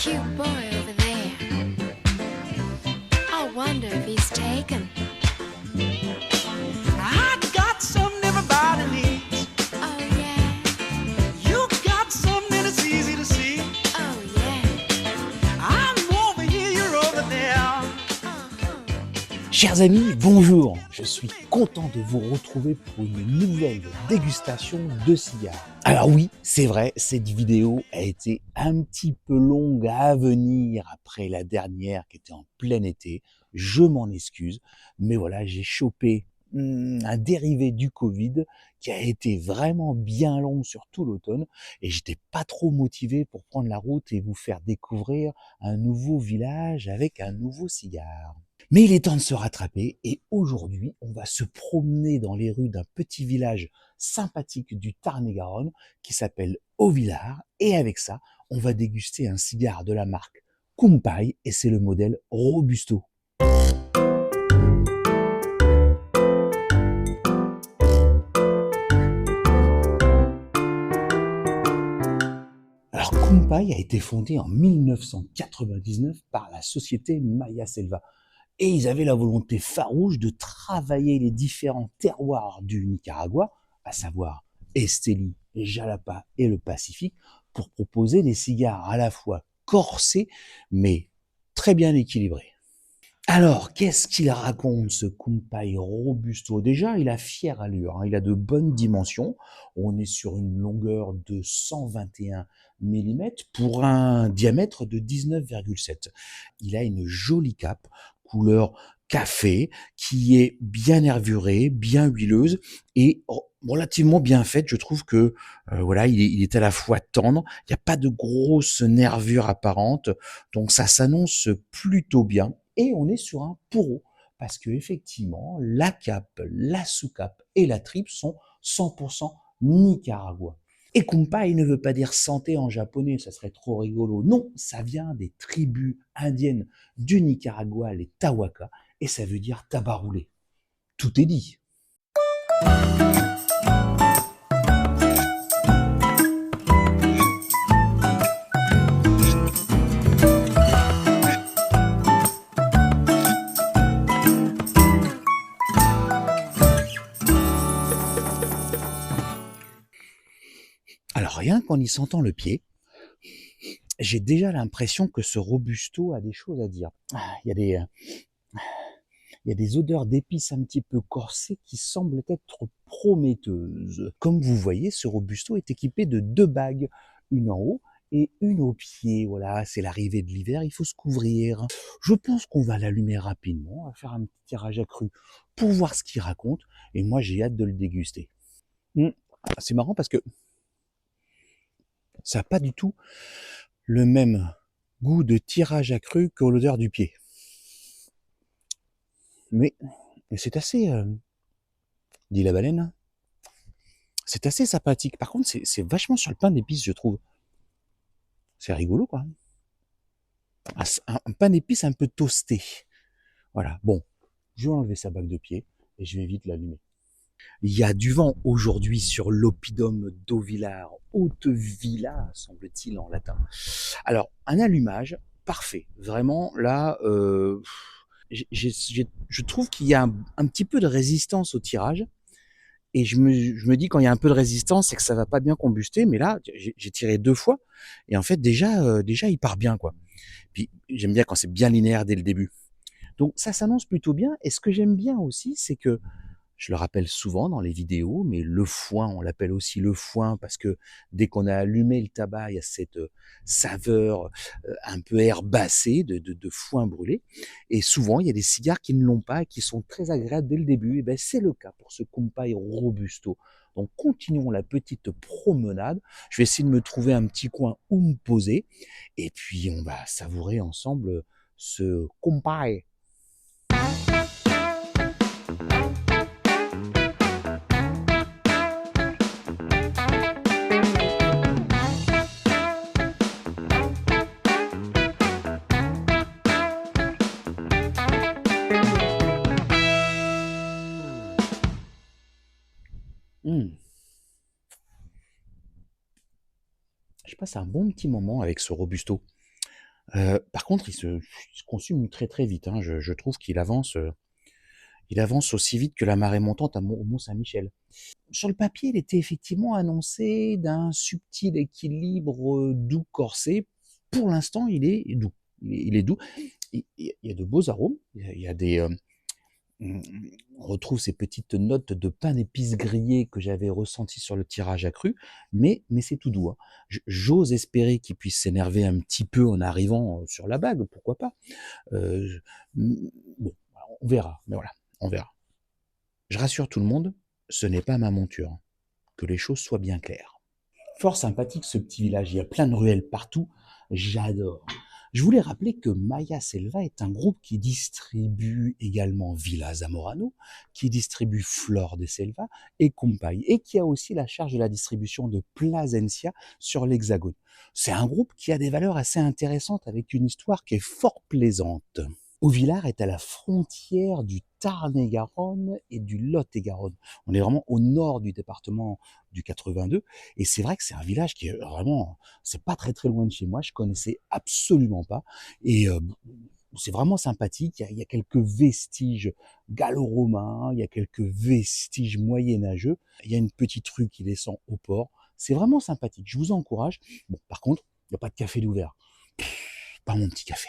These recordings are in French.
cute boy over there. I wonder if he's taken. I got something everybody needs. Oh yeah, You got something that's easy to see. oh yeah. I'm over here, you're over there. Chers amis, bonjour. Je suis content de vous retrouver pour une nouvelle dégustation de cigares. Alors oui, c'est vrai, cette vidéo a été un petit peu longue à venir après la dernière qui était en plein été. Je m'en excuse, mais voilà, j'ai chopé un dérivé du Covid qui a été vraiment bien long sur tout l'automne et j'étais pas trop motivé pour prendre la route et vous faire découvrir un nouveau village avec un nouveau cigare. Mais il est temps de se rattraper et aujourd'hui, on va se promener dans les rues d'un petit village sympathique du Tarn-et-Garonne qui s'appelle Auvillard et avec ça, on va déguster un cigare de la marque Kumpai et c'est le modèle Robusto. Alors Kumpai a été fondé en 1999 par la société Maya Selva. Et ils avaient la volonté farouche de travailler les différents terroirs du Nicaragua, à savoir Esteli, Jalapa et le Pacifique, pour proposer des cigares à la fois corsés, mais très bien équilibrés. Alors, qu'est-ce qu'il raconte ce Kumpai Robusto? Déjà, il a fière allure, il a de bonnes dimensions. On est sur une longueur de 121 mm pour un diamètre de 19,7. Il a une jolie cape, couleur café, qui est bien nervurée, bien huileuse et relativement bien faite. Je trouve que voilà, il est à la fois tendre, il n'y a pas de grosses nervures apparentes, donc ça s'annonce plutôt bien. Et on est sur un pourreau, parce que effectivement, la cape, la sous-cape et la tripe sont 100% Nicaragua. Et Kumpai ne veut pas dire santé en japonais, ça serait trop rigolo. Non, ça vient des tribus indiennes du Nicaragua, les Tawaka, et ça veut dire tabac roulé. Tout est dit. Alors rien qu'en y sentant le pied, j'ai déjà l'impression que ce Robusto a des choses à dire. Il y a des odeurs d'épices un petit peu corsées qui semblent être prometteuses. Comme vous voyez, ce Robusto est équipé de 2 bagues, une en haut et une au pied. Voilà, c'est l'arrivée de l'hiver, il faut se couvrir. Je pense qu'on va l'allumer rapidement, on va faire un petit tirage accru pour voir ce qu'il raconte et moi j'ai hâte de le déguster. C'est marrant parce que ça n'a pas du tout le même goût de tirage accru que l'odeur du pied. Mais c'est assez, dit la baleine, c'est assez sympathique. Par contre, c'est vachement sur le pain d'épices, je trouve. C'est rigolo, quoi. Un pain d'épices un peu toasté. Voilà, bon, je vais enlever sa bague de pied et je vais vite l'allumer. Il y a du vent aujourd'hui sur l'oppidum d'Auvillard, haute villa, semble-t-il en latin. Alors, un allumage parfait. Vraiment, là, je trouve qu'il y a un petit peu de résistance au tirage. Et je me dis, quand il y a un peu de résistance, c'est que ça va pas bien combuster. Mais là, j'ai tiré 2 fois. Et en fait, déjà, il part bien, quoi. Puis, j'aime bien quand c'est bien linéaire dès le début. Donc, ça s'annonce plutôt bien. Et ce que j'aime bien aussi, c'est que, je le rappelle souvent dans les vidéos, mais le foin, on l'appelle aussi le foin parce que dès qu'on a allumé le tabac, il y a cette saveur un peu herbacée de foin brûlé. Et souvent, il y a des cigares qui ne l'ont pas et qui sont très agréables dès le début. Et ben, c'est le cas pour ce Kumpai Robusto. Donc, continuons la petite promenade. Je vais essayer de me trouver un petit coin où me poser. Et puis, on va savourer ensemble ce Kumpai. Je passe un bon petit moment avec ce Robusto. Par contre, il se consume très très vite, hein. Je trouve il avance aussi vite que la marée montante au Mont-Saint-Michel. Sur le papier, il était effectivement annoncé d'un subtil équilibre doux corsé. Pour l'instant, il est doux. Il est doux. Il y a de beaux arômes. Il y a des, on retrouve ces petites notes de pain d'épices grillé que j'avais ressenties sur le tirage accru, mais c'est tout doux, hein. J'ose espérer qu'il puisse s'énerver un petit peu en arrivant sur la bague, pourquoi pas. Euh, bon, on verra, mais voilà, on verra. Je rassure tout le monde, ce n'est pas ma monture. Que les choses soient bien claires. Fort sympathique ce petit village, il y a plein de ruelles partout, j'adore. Je voulais rappeler que Maya Selva est un groupe qui distribue également Villa Zamorano, qui distribue Flor de Selva et Compaay, et qui a aussi la charge de la distribution de Plasencia sur l'Hexagone. C'est un groupe qui a des valeurs assez intéressantes avec une histoire qui est fort plaisante. Auvillard est à la frontière du Tarn-et-Garonne et du Lot-et-Garonne. On est vraiment au nord du département du 82 et c'est vrai que c'est un village qui est vraiment, c'est pas très très loin de chez moi, je connaissais absolument pas et c'est vraiment sympathique, il y a quelques vestiges gallo-romains, il y a quelques vestiges moyenâgeux, il y a une petite rue qui descend au port, c'est vraiment sympathique, je vous encourage. Bon, par contre, il n'y a pas de café d'ouvert, pas mon petit café.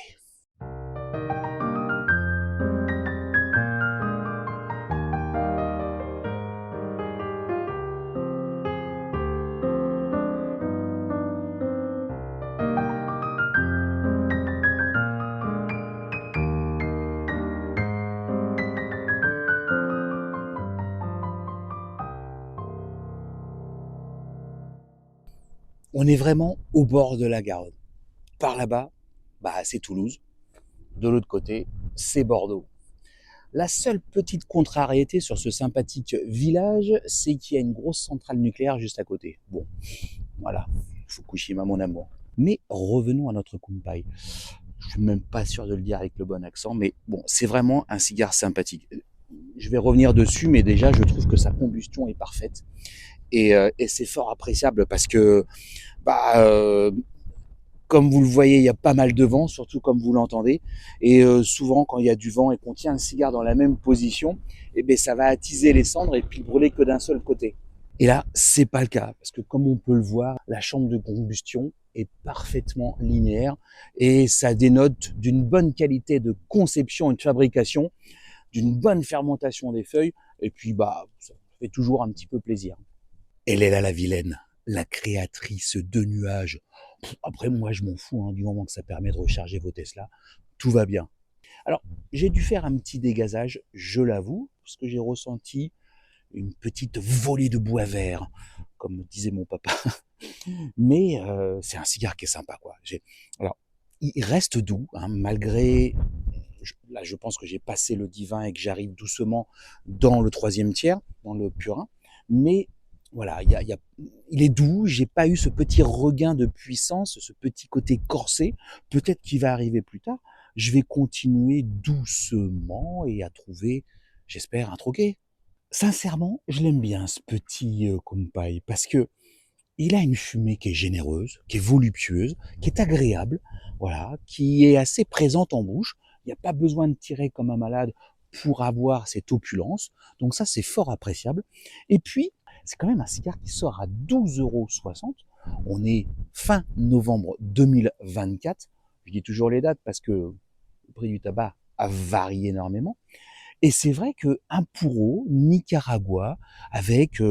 On est vraiment au bord de la Garonne. Par là-bas, bah, c'est Toulouse. De l'autre côté, c'est Bordeaux. La seule petite contrariété sur ce sympathique village, c'est qu'il y a une grosse centrale nucléaire juste à côté. Bon, voilà, Fukushima mon amour. Mais revenons à notre Kumpai. Je suis même pas sûr de le dire avec le bon accent, mais bon, c'est vraiment un cigare sympathique. Je vais revenir dessus, mais déjà, je trouve que sa combustion est parfaite. Et c'est fort appréciable parce que bah, comme vous le voyez, il y a pas mal de vent, surtout comme vous l'entendez. Et souvent, quand il y a du vent et qu'on tient le cigare dans la même position, eh bien, ça va attiser les cendres et puis brûler que d'un seul côté. Et là, c'est pas le cas, parce que comme on peut le voir, la chambre de combustion est parfaitement linéaire et ça dénote d'une bonne qualité de conception et de fabrication, d'une bonne fermentation des feuilles, et puis bah, ça fait toujours un petit peu plaisir. Elle est là, la vilaine, la créatrice de nuages. Après, moi, je m'en fous, hein, du moment que ça permet de recharger vos Tesla, tout va bien. Alors, j'ai dû faire un petit dégazage, je l'avoue, parce que j'ai ressenti une petite volée de bois vert, comme disait mon papa. Mais c'est un cigare qui est sympa, quoi. Alors, il reste doux, hein, malgré... Là, je pense que j'ai passé le divin et que j'arrive doucement dans le troisième tiers, dans le purin. Mais voilà, il est doux, j'ai pas eu ce petit regain de puissance, ce petit côté corsé. Peut-être qu'il va arriver plus tard. Je vais continuer doucement et à trouver, j'espère, un troquet. Sincèrement, je l'aime bien ce petit Kumpai parce que il a une fumée qui est généreuse, qui est voluptueuse, qui est agréable, voilà, qui est assez présente en bouche. Il n'y a pas besoin de tirer comme un malade pour avoir cette opulence. Donc ça, c'est fort appréciable. Et puis, c'est quand même un cigare qui sort à 12,60 €. On est fin novembre 2024. Je dis toujours les dates parce que le prix du tabac a varié énormément. Et c'est vrai qu'un puro Nicaragua avec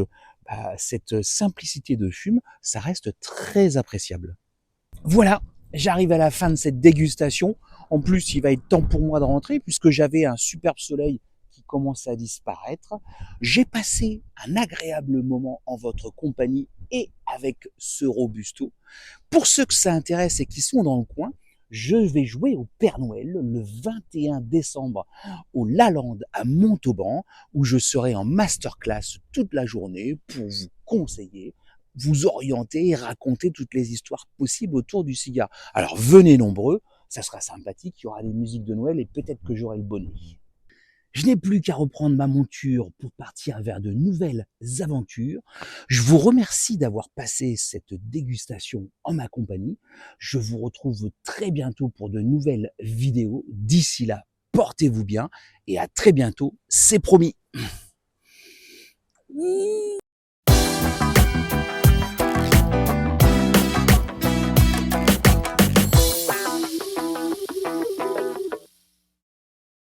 cette simplicité de fume, ça reste très appréciable. Voilà, j'arrive à la fin de cette dégustation. En plus, il va être temps pour moi de rentrer puisque j'avais un superbe soleil qui commence à disparaître. J'ai passé un agréable moment en votre compagnie et avec ce Robusto. Pour ceux que ça intéresse et qui sont dans le coin, je vais jouer au Père Noël le 21 décembre au Lalande à Montauban, où je serai en masterclass toute la journée pour vous conseiller, vous orienter et raconter toutes les histoires possibles autour du cigare. Alors venez nombreux, ça sera sympathique, il y aura des musiques de Noël et peut-être que j'aurai le bonnet. Je n'ai plus qu'à reprendre ma monture pour partir vers de nouvelles aventures. Je vous remercie d'avoir passé cette dégustation en ma compagnie. Je vous retrouve très bientôt pour de nouvelles vidéos. D'ici là, portez-vous bien et à très bientôt, c'est promis.